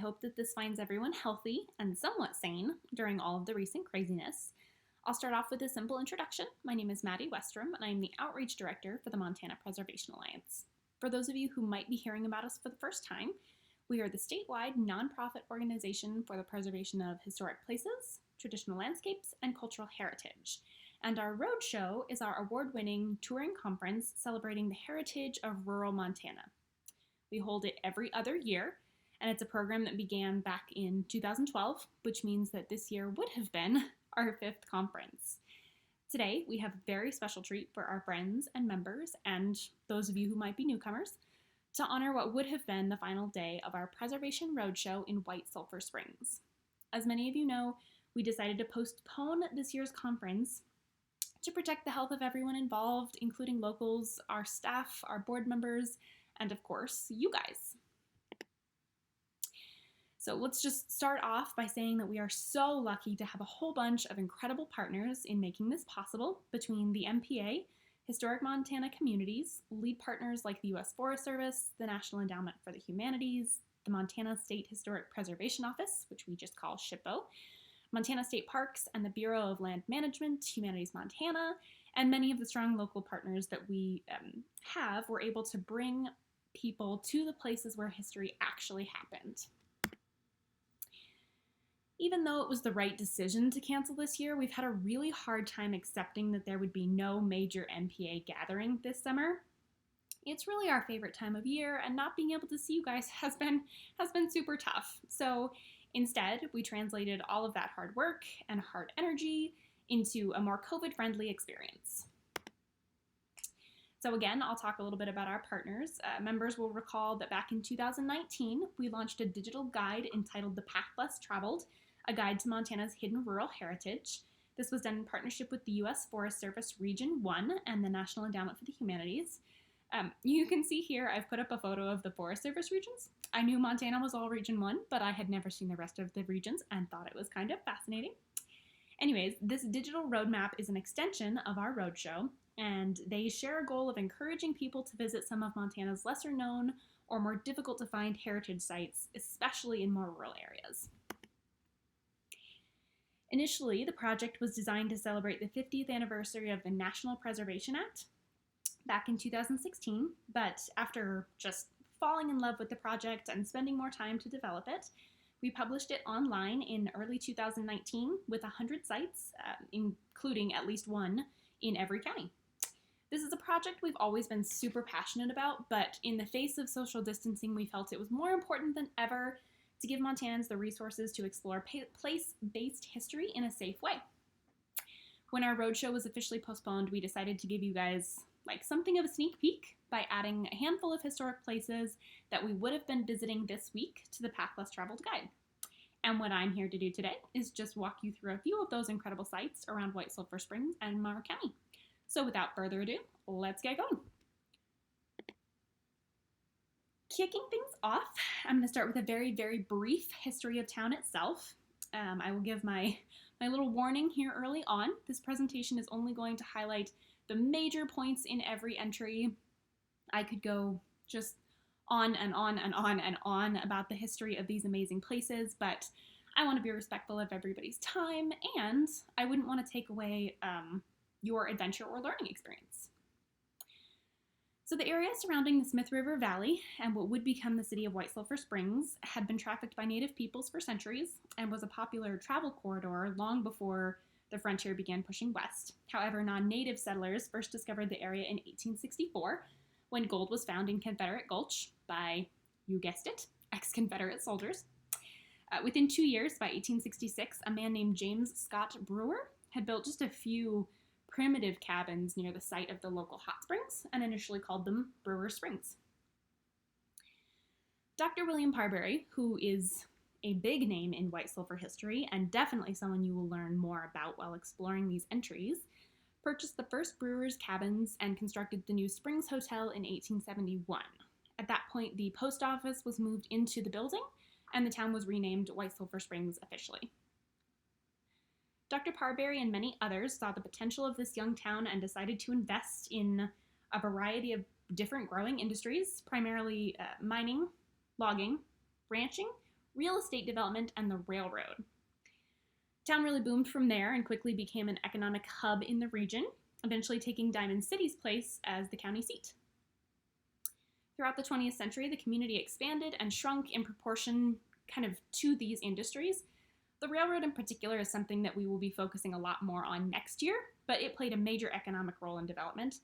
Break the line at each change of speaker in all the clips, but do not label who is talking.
hope that this finds everyone healthy and somewhat sane during all of the recent craziness. I'll start off with a simple introduction. My name is Maddie Westrom, and I'm the Outreach Director for the Montana Preservation Alliance. For those of you who might be hearing about us for the first time, we are the statewide nonprofit organization for the preservation of historic places, traditional landscapes, and cultural heritage. And our roadshow is our award-winning touring conference celebrating the heritage of rural Montana. We hold it every other year, and it's a program that began back in 2012, which means that this year would have been our fifth conference. Today, we have a very special treat for our friends and members, and those of you who might be newcomers, to honor what would have been the final day of our Preservation Roadshow in White Sulphur Springs. As many of you know, we decided to postpone this year's conference to protect the health of everyone involved, including locals, our staff, our board members, and of course, you guys. So let's just start off by saying that we are so lucky to have a whole bunch of incredible partners in making this possible between the MPA, Historic Montana Communities, lead partners like the U.S. Forest Service, the National Endowment for the Humanities, the Montana State Historic Preservation Office, which we just call SHPO, Montana State Parks, and the Bureau of Land Management, Humanities Montana, and many of the strong local partners that we were able to bring people to the places where history actually happened. Even though it was the right decision to cancel this year, we've had a really hard time accepting that there would be no major MPA gathering this summer. It's really our favorite time of year, and not being able to see you guys has been super tough. So instead, we translated all of that hard work and hard energy into a more COVID-friendly experience. So again, I'll talk a little bit about our partners. Members will recall that back in 2019, we launched a digital guide entitled The Path Less Traveled, a guide to Montana's hidden rural heritage. This was done in partnership with the U.S. Forest Service Region 1 and the National Endowment for the Humanities. You can see here I've put up a photo of the Forest Service regions. I knew Montana was all Region 1, but I had never seen the rest of the regions and thought it was kind of fascinating. Anyways, this digital roadmap is an extension of our roadshow, and they share a goal of encouraging people to visit some of Montana's lesser known or more difficult to find heritage sites, especially in more rural areas. Initially, the project was designed to celebrate the 50th anniversary of the National Preservation Act back in 2016, but after just falling in love with the project and spending more time to develop it, we published it online in early 2019 with 100 sites, including at least one in every county. This is a project we've always been super passionate about, but in the face of social distancing, we felt it was more important than ever to give Montanans the resources to explore place-based history in a safe way. When our roadshow was officially postponed, we decided to give you guys something of a sneak peek by adding a handful of historic places that we would have been visiting this week to the Path Less Traveled guide. And what I'm here to do today is just walk you through a few of those incredible sites around White Sulphur Springs and Monroe County. So without further ado, let's get going. Kicking things off, I'm going to start with a very, very brief history of town itself. I will give my little warning here early on. This presentation is only going to highlight the major points in every entry. I could go just on and on and on and on about the history of these amazing places, but I want to be respectful of everybody's time, and I wouldn't want to take away your adventure or learning experience. So the area surrounding the Smith River Valley and what would become the city of White Sulphur Springs had been trafficked by Native peoples for centuries and was a popular travel corridor long before the frontier began pushing west. However, non-native settlers first discovered the area in 1864 when gold was found in Confederate Gulch by, you guessed it, ex-Confederate soldiers. Within 2 years, by 1866, a man named James Scott Brewer had built just a few primitive cabins near the site of the local hot springs and initially called them Brewer Springs. Dr. William Parberry, who is a big name in White Sulphur history and definitely someone you will learn more about while exploring these entries, purchased the first Brewer's cabins and constructed the new Springs Hotel in 1871. At that point, the post office was moved into the building and the town was renamed White Sulphur Springs officially. Dr. Parberry and many others saw the potential of this young town and decided to invest in a variety of different growing industries, primarily mining, logging, ranching, real estate development, and the railroad. Town really boomed from there and quickly became an economic hub in the region, eventually taking Diamond City's place as the county seat. Throughout the 20th century, the community expanded and shrunk in proportion to these industries. The railroad in particular is something that we will be focusing a lot more on next year, but it played a major economic role in development.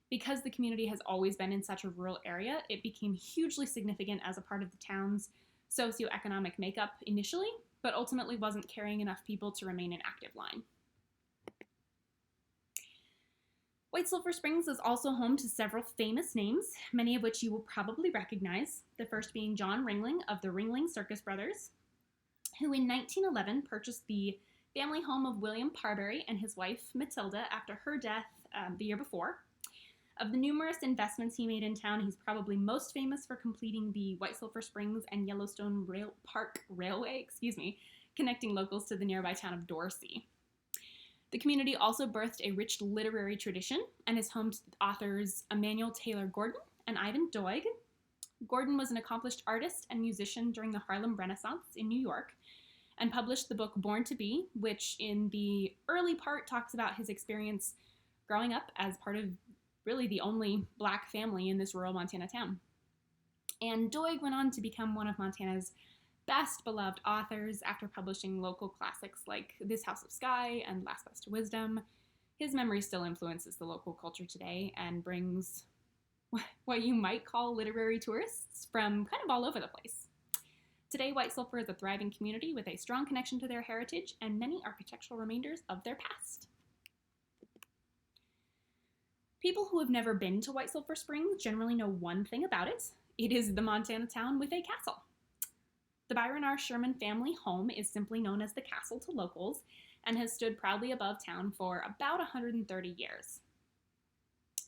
Because the community has always been in such a rural area, it became hugely significant as a part of the town's socioeconomic makeup initially, but ultimately wasn't carrying enough people to remain an active line. White Sulphur Springs is also home to several famous names, many of which you will probably recognize, the first being John Ringling of the Ringling Circus Brothers, who in 1911 purchased the family home of William Parberry and his wife Matilda after her death the year before. Of the numerous investments he made in town, he's probably most famous for completing the White Sulphur Springs and Yellowstone Park Railway, connecting locals to the nearby town of Dorsey. The community also birthed a rich literary tradition and is home to authors Emanuel Taylor Gordon and Ivan Doig. Gordon was an accomplished artist and musician during the Harlem Renaissance in New York and published the book Born to Be, which in the early part talks about his experience growing up as part of really the only Black family in this rural Montana town. And Doig went on to become one of Montana's best beloved authors after publishing local classics like This House of Sky and Last Bus to Wisdom. His memory still influences the local culture today and brings what you might call literary tourists from kind of all over the place. Today, White Sulphur is a thriving community with a strong connection to their heritage and many architectural remainders of their past. People who have never been to White Sulphur Springs generally know one thing about it. It is the Montana town with a castle. The Byron R. Sherman family home is simply known as the castle to locals and has stood proudly above town for about 130 years.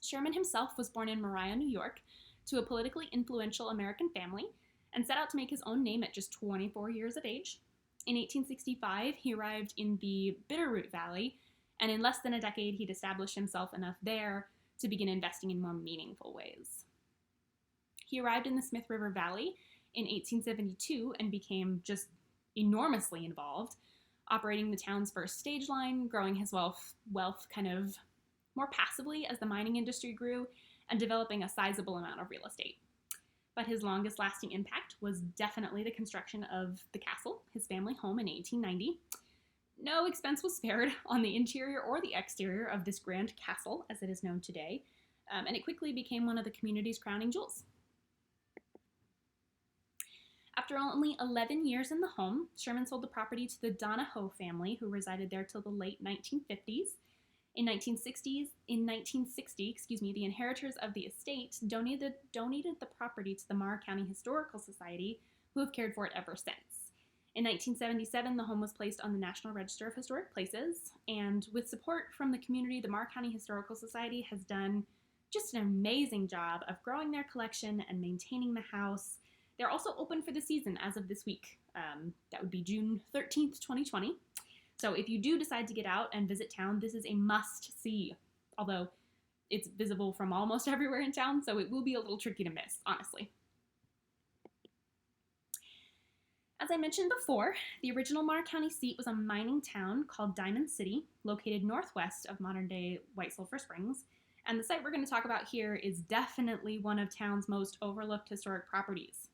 Sherman himself was born in Mariah, New York, to a politically influential American family and set out to make his own name at just 24 years of age. In 1865, he arrived in the Bitterroot Valley, and in less than a decade, he'd established himself enough there to begin investing in more meaningful ways. He arrived in the Smith River Valley in 1872 and became just enormously involved, operating the town's first stage line, growing his wealth kind of more passively as the mining industry grew, and developing a sizable amount of real estate. But his longest lasting impact was definitely the construction of the castle, his family home, in 1890. No expense was spared on the interior or the exterior of this grand castle, as it is known today, and it quickly became one of the community's crowning jewels. After only 11 years in the home, Sherman sold the property to the Donahoe family, who resided there till the late 1950s. In 1960, the inheritors of the estate donated the property to the Marr County Historical Society, who have cared for it ever since. In 1977, the home was placed on the National Register of Historic Places, and with support from the community, the Marr County Historical Society has done just an amazing job of growing their collection and maintaining the house. They're also open for the season as of this week. That would be June 13th, 2020. So if you do decide to get out and visit town, this is a must-see, although it's visible from almost everywhere in town, so it will be a little tricky to miss, honestly. As I mentioned before, the original Marr County seat was a mining town called Diamond City, located northwest of modern-day White Sulphur Springs, and the site we're going to talk about here is definitely one of town's most overlooked historic properties.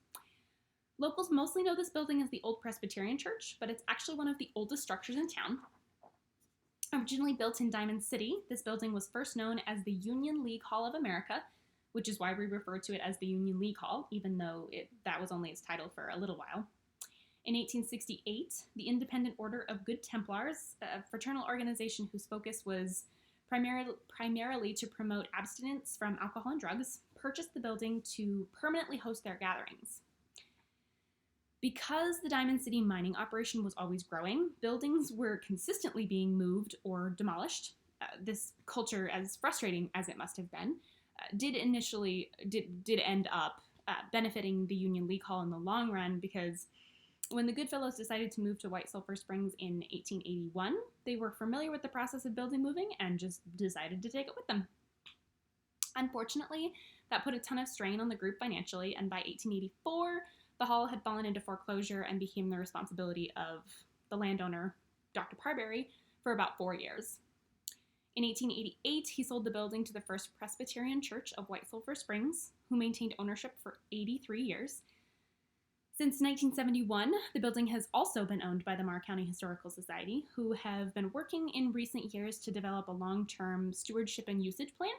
Locals mostly know this building as the Old Presbyterian Church, but it's actually one of the oldest structures in town. Originally built in Diamond City, this building was first known as the Union League Hall of America, which is why we refer to it as the Union League Hall, even though that was only its title for a little while. In 1868, the Independent Order of Good Templars, a fraternal organization whose focus was primarily to promote abstinence from alcohol and drugs, purchased the building to permanently host their gatherings. Because the Diamond City mining operation was always growing, buildings were consistently being moved or demolished. This culture, as frustrating as it must have been, did end up benefiting the Union League Hall in the long run, because when the Goodfellows decided to move to White Sulphur Springs in 1881, they were familiar with the process of building moving and just decided to take it with them. Unfortunately, that put a ton of strain on the group financially, and by 1884, The hall had fallen into foreclosure and became the responsibility of the landowner, Dr. Parberry, for about 4 years. In 1888, he sold the building to the First Presbyterian Church of White Sulphur Springs, who maintained ownership for 83 years. Since 1971, the building has also been owned by the Marr County Historical Society, who have been working in recent years to develop a long-term stewardship and usage plan.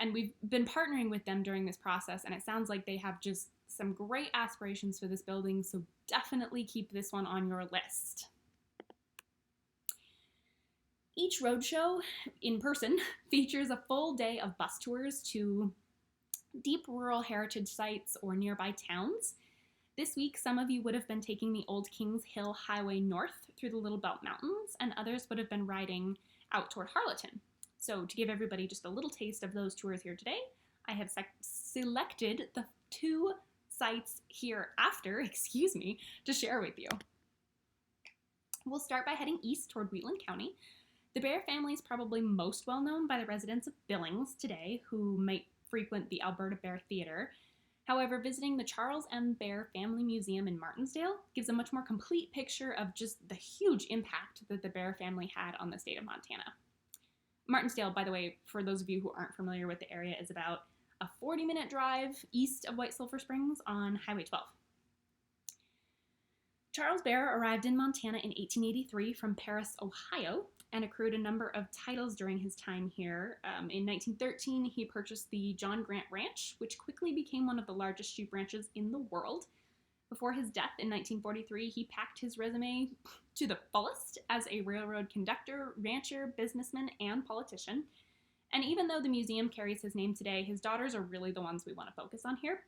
And we've been partnering with them during this process, and it sounds like they have just some great aspirations for this building, so definitely keep this one on your list. Each roadshow in person features a full day of bus tours to deep rural heritage sites or nearby towns. This week, some of you would have been taking the Old Kings Hill Highway north through the Little Belt Mountains, and others would have been riding out toward Harleton. So to give everybody just a little taste of those tours here today, I have selected the 2 sites hereafter, to share with you. We'll start by heading east toward Wheatland County. The Bear family is probably most well known by the residents of Billings today, who might frequent the Alberta Bear Theatre. However, visiting the Charles M. Bear Family Museum in Martinsdale gives a much more complete picture of just the huge impact that the Bear family had on the state of Montana. Martinsdale, by the way, for those of you who aren't familiar with the area, is about a 40-minute drive east of White Sulphur Springs on Highway 12. Charles Bear arrived in Montana in 1883 from Paris, Ohio, and accrued a number of titles during his time here. In 1913, he purchased the John Grant Ranch, which quickly became one of the largest sheep ranches in the world. Before his death in 1943, he packed his resume to the fullest as a railroad conductor, rancher, businessman, and politician. And even though the museum carries his name today, his daughters are really the ones we want to focus on here.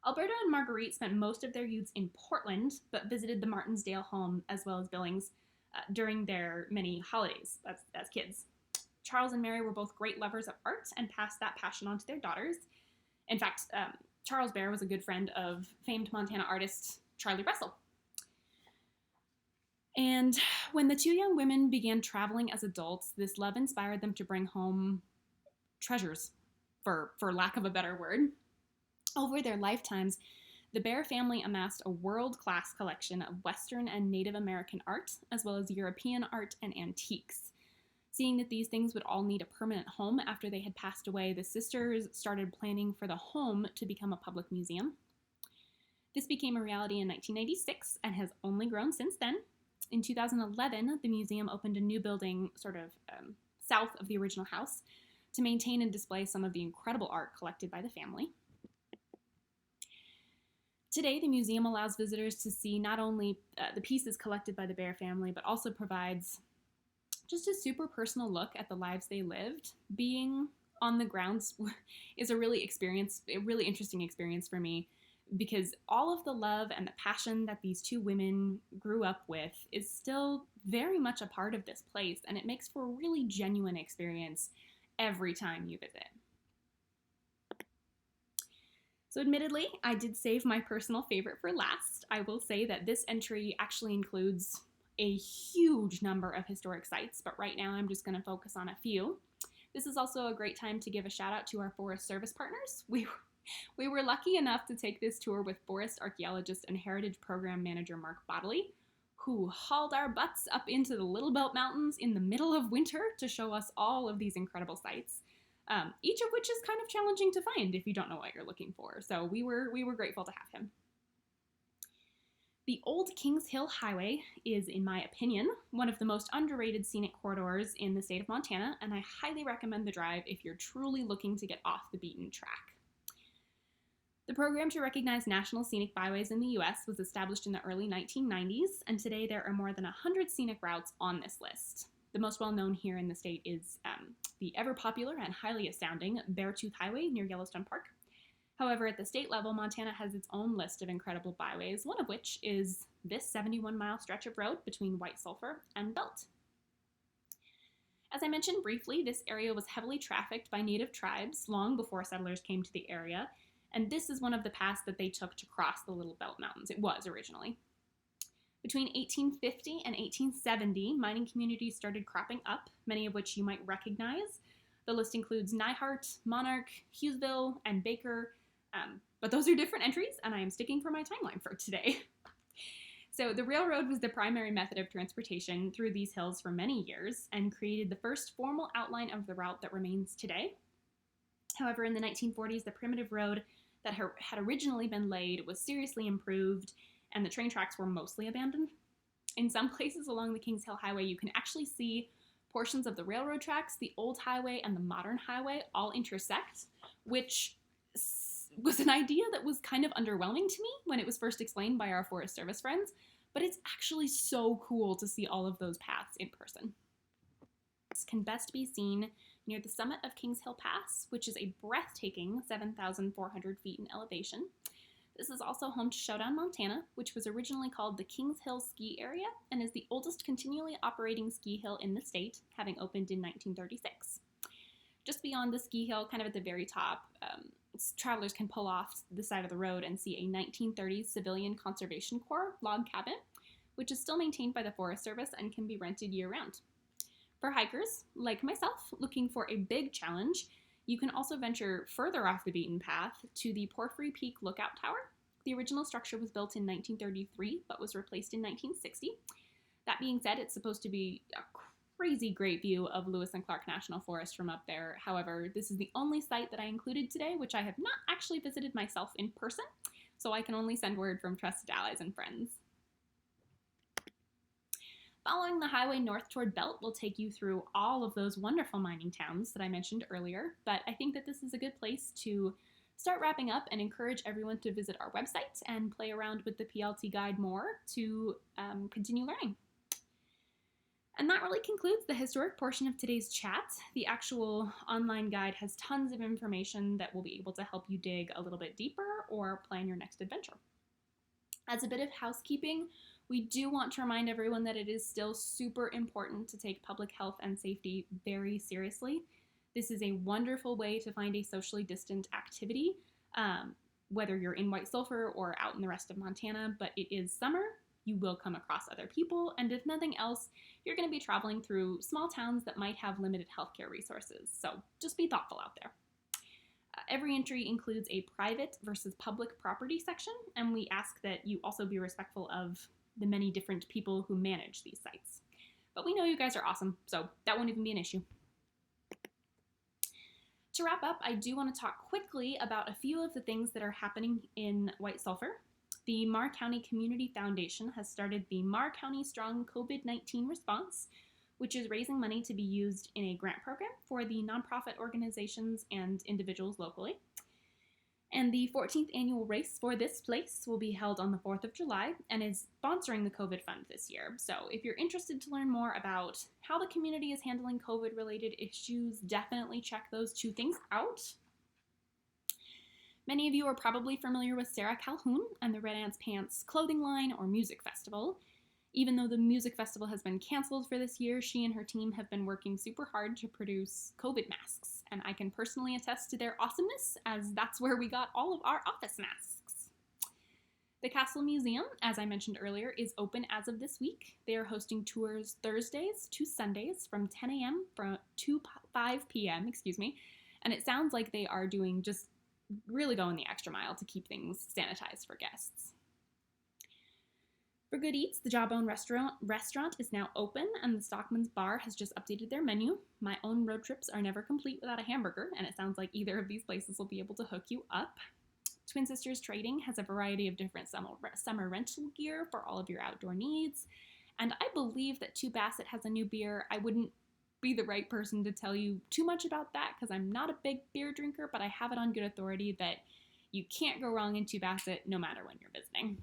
Alberta and Marguerite spent most of their youths in Portland, but visited the Martinsdale home as well as Billings during their many holidays as kids. Charles and Mary were both great lovers of art and passed that passion on to their daughters. In fact, Charles Bear was a good friend of famed Montana artist Charlie Russell. And when the 2 young women began traveling as adults, this love inspired them to bring home treasures, for lack of a better word. Over their lifetimes, the Bear family amassed a world-class collection of Western and Native American art, as well as European art and antiques. Seeing that these things would all need a permanent home after they had passed away, the sisters started planning for the home to become a public museum. This became a reality in 1996 and has only grown since then. In 2011, the museum opened a new building south of the original house to maintain and display some of the incredible art collected by the family. Today, the museum allows visitors to see not only the pieces collected by the Bear family, but also provides just a super personal look at the lives they lived. Being on the grounds is a really interesting experience for me, because all of the love and the passion that these 2 women grew up with is still very much a part of this place, and it makes for a really genuine experience every time you visit. So admittedly, I did save my personal favorite for last. I will say that this entry actually includes a huge number of historic sites, but right now I'm just going to focus on a few. This is also a great time to give a shout out to our Forest Service partners. We were lucky enough to take this tour with forest archaeologist and heritage program manager Mark Bodley, who hauled our butts up into the Little Belt Mountains in the middle of winter to show us all of these incredible sites. Each of which is kind of challenging to find if you don't know what you're looking for. So we were grateful to have him. The Old Kings Hill Highway is, in my opinion, one of the most underrated scenic corridors in the state of Montana, and I highly recommend the drive if you're truly looking to get off the beaten track. The program to recognize national scenic byways in the U.S. was established in the early 1990s, and today there are more than 100 scenic routes on this list. The most well-known here in the state is the ever-popular and highly astounding Beartooth Highway near Yellowstone Park. However, at the state level, Montana has its own list of incredible byways, one of which is this 71-mile stretch of road between White Sulphur and Belt. As I mentioned briefly, this area was heavily trafficked by native tribes long before settlers came to the area, and this is one of the paths that they took to cross the Little Belt Mountains. It was originally. Between 1850 and 1870, mining communities started cropping up, many of which you might recognize. The list includes Nyhart, Monarch, Hughesville, and Baker. But those are different entries, and I am sticking for my timeline for today. So the railroad was the primary method of transportation through these hills for many years and created the first formal outline of the route that remains today. However, in the 1940s, the primitive road that had originally been laid was seriously improved, and the train tracks were mostly abandoned. In some places along the Kings Hill Highway, you can actually see portions of the railroad tracks, the old highway, and the modern highway all intersect, which was an idea that was kind of underwhelming to me when it was first explained by our Forest Service friends, but it's actually so cool to see all of those paths in person. This can best be seen near the summit of Kings Hill Pass, which is a breathtaking 7,400 feet in elevation. This is also home to Showdown, Montana, which was originally called the Kings Hill Ski Area and is the oldest continually operating ski hill in the state, having opened in 1936. Just beyond the ski hill, kind of at the very top, travelers can pull off the side of the road and see a 1930s Civilian Conservation Corps log cabin, which is still maintained by the Forest Service and can be rented year-round. For hikers, like myself, looking for a big challenge, you can also venture further off the beaten path to the Porphyry Peak Lookout Tower. The original structure was built in 1933, but was replaced in 1960. That being said, it's supposed to be a crazy great view of Lewis and Clark National Forest from up there. However, this is the only site that I included today, which I have not actually visited myself in person, so I can only send word from trusted allies and friends. Following the highway north toward Belt will take you through all of those wonderful mining towns that I mentioned earlier, but I think that this is a good place to start wrapping up and encourage everyone to visit our website and play around with the PLT guide more to continue learning. And that really concludes the historic portion of today's chat. The actual online guide has tons of information that will be able to help you dig a little bit deeper or plan your next adventure. As a bit of housekeeping, we do want to remind everyone that it is still super important to take public health and safety very seriously. This is a wonderful way to find a socially distant activity, whether you're in White Sulphur or out in the rest of Montana, but it is summer. You will come across other people, and if nothing else, you're going to be traveling through small towns that might have limited healthcare resources, so just be thoughtful out there. Every entry includes a private versus public property section, and we ask that you also be respectful of the many different people who manage these sites. But we know you guys are awesome, so that won't even be an issue. To wrap up, I do want to talk quickly about a few of the things that are happening in White Sulphur. The Marr County Community Foundation has started the Marr County Strong COVID-19 Response, which is raising money to be used in a grant program for the nonprofit organizations and individuals locally. And the 14th annual race for this place will be held on the 4th of July and is sponsoring the COVID Fund this year. So if you're interested to learn more about how the community is handling COVID-related issues, definitely check those two things out. Many of you are probably familiar with Sarah Calhoun and the Red Ants Pants clothing line or music festival. Even though the music festival has been canceled for this year, she and her team have been working super hard to produce COVID masks, and I can personally attest to their awesomeness, as that's where we got all of our office masks. The Castle Museum, as I mentioned earlier, is open as of this week. They are hosting tours Thursdays to Sundays from 10 a.m. to 5 p.m., and it sounds like they are doing just really going the extra mile to keep things sanitized for guests. For Good Eats, the Jawbone restaurant is now open, and the Stockman's Bar has just updated their menu. My own road trips are never complete without a hamburger, and it sounds like either of these places will be able to hook you up. Twin Sisters Trading has a variety of different summer rental gear for all of your outdoor needs, and I believe that Two Bassett has a new beer. I wouldn't be the right person to tell you too much about that because I'm not a big beer drinker, but I have it on good authority that you can't go wrong in Two Bassett no matter when you're visiting.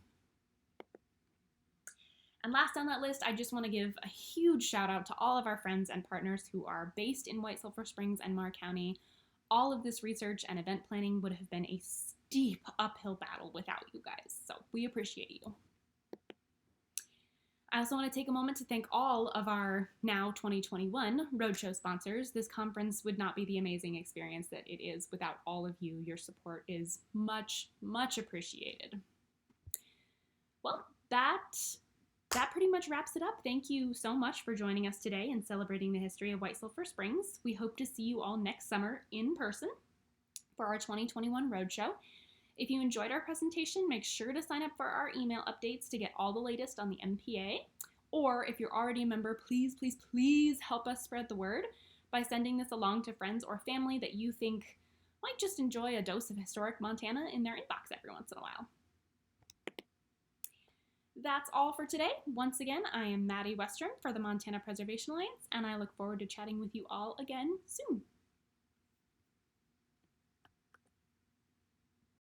And last on that list, I just want to give a huge shout out to all of our friends and partners who are based in White Sulphur Springs and Marr County. All of this research and event planning would have been a steep uphill battle without you guys, so we appreciate you. I also want to take a moment to thank all of our now 2021 roadshow sponsors. This conference would not be the amazing experience that it is without all of you. Your support is much, much appreciated. Well, that pretty much wraps it up. Thank you so much for joining us today and celebrating the history of White Sulphur Springs. We hope to see you all next summer in person for our 2021 roadshow. If you enjoyed our presentation, make sure to sign up for our email updates to get all the latest on the MPA. Or if you're already a member, please, please, please help us spread the word by sending this along to friends or family that you think might just enjoy a dose of historic Montana in their inbox every once in a while. That's all for today. Once again, I am Maddie Western for the Montana Preservation Alliance, and I look forward to chatting with you all again soon.